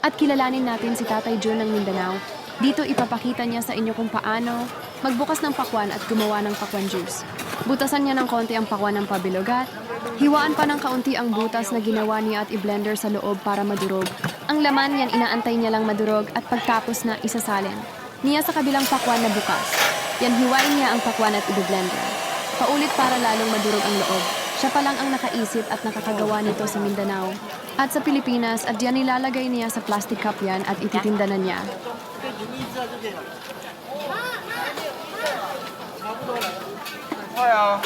At kilalanin natin si Tatay Jun ng Mindanao. Dito ipapakita niya sa inyo kung paano magbukas ng pakwan at gumawa ng pakwan juice. Butasan niya ng konti ang pakwan ng pabilogat. Hiwaan pa ng kaunti ang butas na ginawa niya at i-blender sa loob para madurog. Ang laman yan inaantay niya lang madurog at pagtapos na isasalin niya sa kabilang pakwan na bukas. Yan hiwain niya ang pakwan at i-blender. Paulit para lalong madurog ang loob. Siya pa lang ang nakaisip at nakakagawa nito sa Mindanao. At sa Pilipinas, at yan nilalagay niya sa plastic cup yan at ititinda na niya. 快啊！